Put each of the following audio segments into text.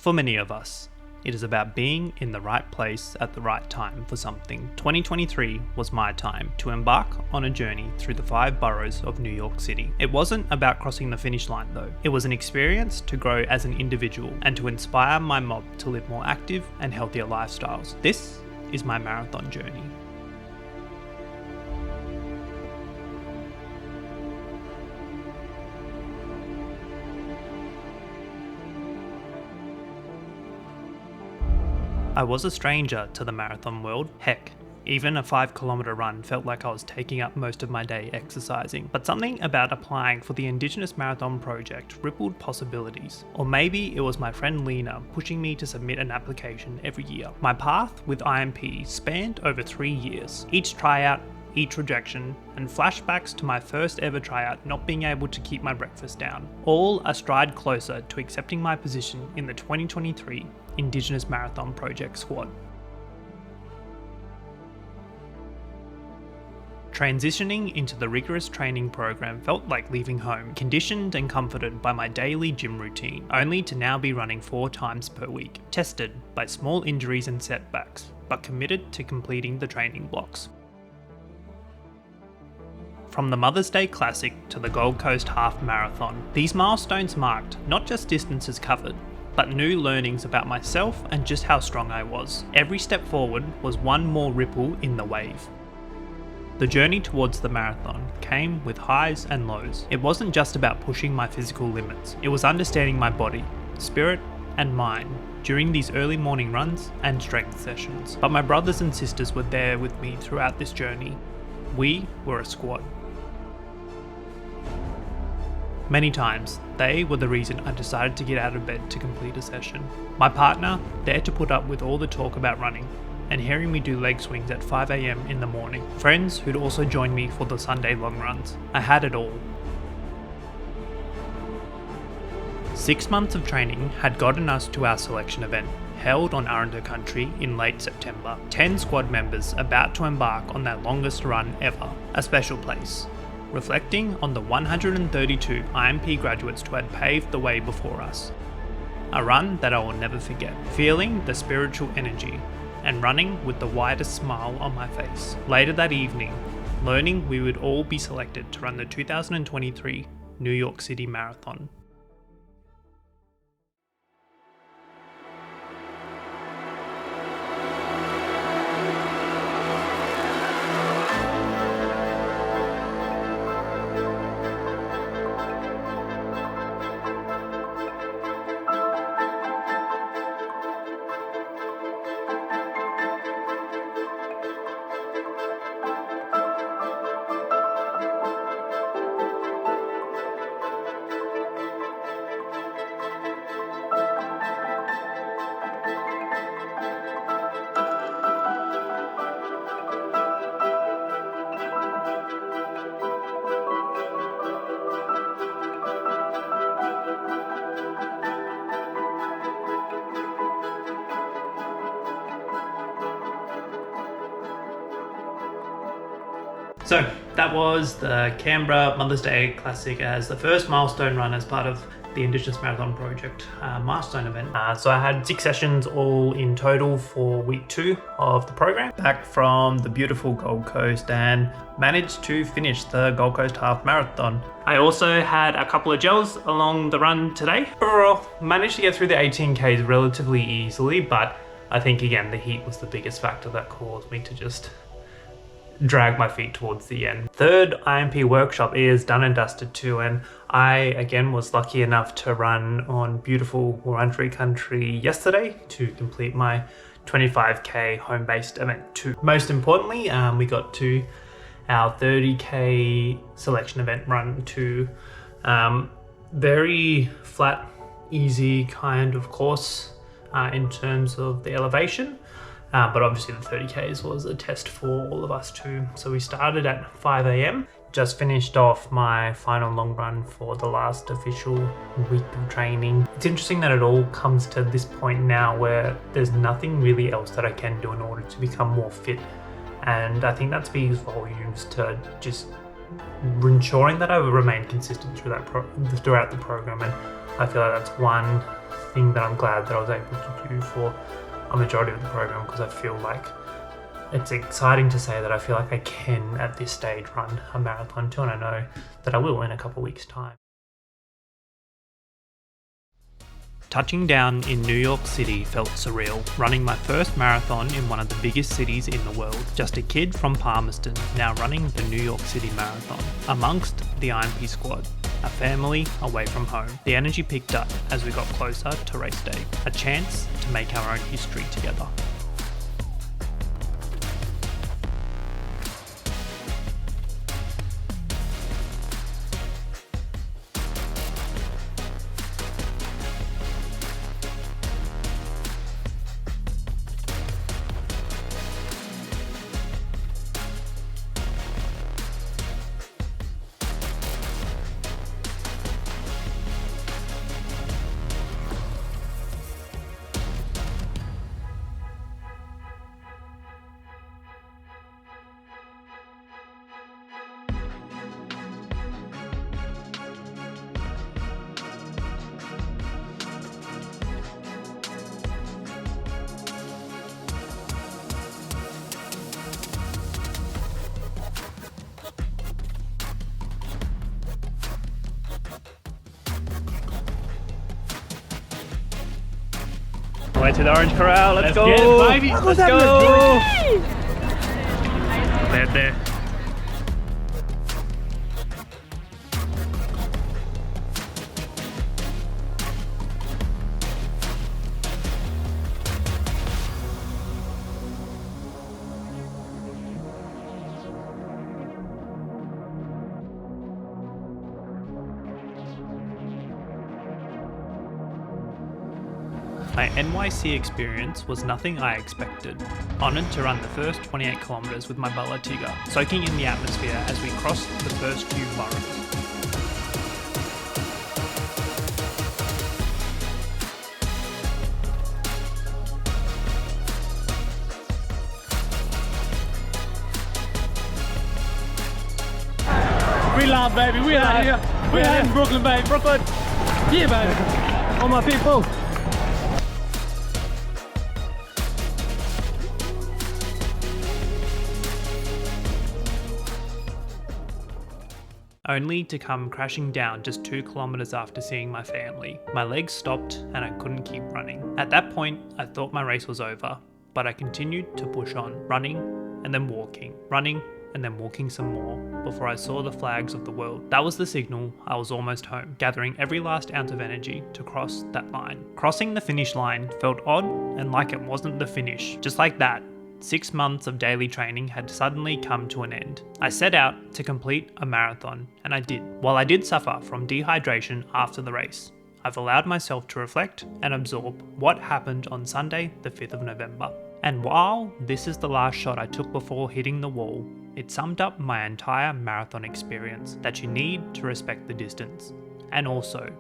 For many of us, it is about being in the right place at the right time for something. 2023 was my time to embark on a journey through the 5 boroughs of New York City. It wasn't about crossing the finish line though. It was an experience to grow as an individual and to inspire my mob to live more active and healthier lifestyles. This is my marathon journey. I was a stranger to the marathon world. Heck, even a 5-kilometre run felt like I was taking up most of my day exercising. But something about applying for the Indigenous Marathon project rippled possibilities. Or maybe it was my friend Lena pushing me to submit an application every year. My path with IMP spanned over 3 years. Each tryout, each rejection, and flashbacks to my first ever tryout not being able to keep my breakfast down. All a stride closer to accepting my position in the 2023 Indigenous Marathon Project squad. Transitioning into the rigorous training program felt like leaving home, conditioned and comforted by my daily gym routine, only to now be running 4 times per week, tested by small injuries and setbacks, but committed to completing the training blocks. From the Mother's Day Classic to the Gold Coast Half Marathon, these milestones marked not just distances covered, but new learnings about myself and just how strong I was. Every step forward was one more ripple in the wave. The journey towards the marathon came with highs and lows. It wasn't just about pushing my physical limits, it was understanding my body, spirit, and mind during these early morning runs and strength sessions. But my brothers and sisters were there with me throughout this journey. We were a squad. Many times, they were the reason I decided to get out of bed to complete a session. My partner, there to put up with all the talk about running, and hearing me do leg swings at 5 AM in the morning. Friends who'd also joined me for the Sunday long runs. I had it all. 6 months of training had gotten us to our selection event, held on Arundel Country in late September. 10 squad members about to embark on their longest run ever, a special place. Reflecting on the 132 IMP graduates who had paved the way before us. A run that I will never forget, feeling the spiritual energy and running with the widest smile on my face. Later that evening, learning we would all be selected to run the 2023 New York City Marathon. So that was the Canberra Mother's Day Classic as the first milestone run as part of the Indigenous Marathon Project milestone event. So I had 6 sessions all in total for week 2 of the program. Back from the beautiful Gold Coast and managed to finish the Gold Coast Half Marathon. I also had a couple of gels along the run today. Overall, managed to get through the 18Ks relatively easily, but I think again the heat was the biggest factor that caused me to just drag my feet towards the end. Third IMP workshop is done and dusted too, and I again was lucky enough to run on beautiful Wurundjeri country yesterday to complete my 25k home-based event too. Most importantly, we got to our 30k selection event run too. Very flat, easy kind of course in terms of the elevation. But obviously the 30Ks was a test for all of us too. So we started at 5 AM, just finished off my final long run for the last official week of training. It's interesting that it all comes to this point now where there's nothing really else that I can do in order to become more fit. And I think that speaks volumes to just ensuring that I remain consistent throughout the program. And I feel like that's one thing that I'm glad that I was able to do for a majority of the program, because I feel like it's exciting to say that I feel like I can at this stage run a marathon too, and I know that I will in a couple of weeks' time. Touching down in New York City felt surreal, running my first marathon in one of the biggest cities in the world. Just a kid from Palmerston, now running the New York City Marathon, amongst the IMP squad, a family away from home. The energy picked up as we got closer to race day, a chance to make our own history together. Way to the Orange Corral, let's go! Get it, baby. Let's go! There. My NYC experience was nothing I expected. Honoured to run the first 28 kilometres with my Bella Tigger, soaking in the atmosphere as we crossed the first few boroughs. We love, baby. We are here. We are in Brooklyn, baby. Brooklyn. Yeah, baby. All my people. Only to come crashing down just 2 kilometres after seeing my family. My legs stopped and I couldn't keep running. At that point, I thought my race was over, but I continued to push on, running and then walking, running and then walking some more before I saw the flags of the world. That was the signal I was almost home, gathering every last ounce of energy to cross that line. Crossing the finish line felt odd and like it wasn't the finish. Just like that, 6 months of daily training had suddenly come to an end. I set out to complete a marathon, and I did. While I did suffer from dehydration after the race, I've allowed myself to reflect and absorb what happened on Sunday, the 5th of November. And while this is the last shot I took before hitting the wall, it summed up my entire marathon experience, that you need to respect the distance. And also,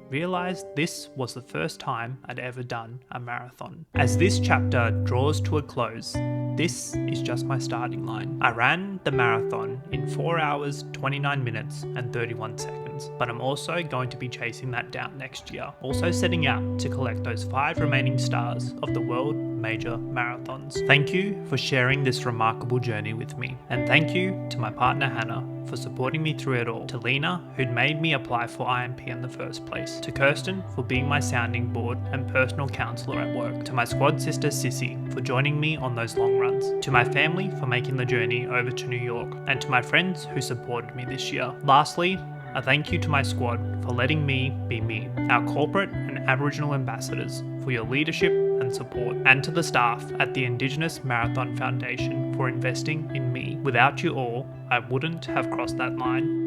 realised this was the first time I'd ever done a marathon. As this chapter draws to a close, this is just my starting line. I ran the marathon in 4 hours, 29 minutes and 31 seconds, but I'm also going to be chasing that down next year. Also setting out to collect those 5 remaining stars of the world major marathons. Thank you for sharing this remarkable journey with me, and thank you to my partner Hannah for supporting me through it all, to Lena, who'd made me apply for IMP in the first place, to Kirsten for being my sounding board and personal counsellor at work, to my squad sister Sissy for joining me on those long runs, to my family for making the journey over to New York, and to my friends who supported me this year. Lastly, a thank you to my squad for letting me be me, our corporate and Aboriginal ambassadors for your leadership and support, and to the staff at the Indigenous Marathon Foundation for investing in me. Without you all, I wouldn't have crossed that line.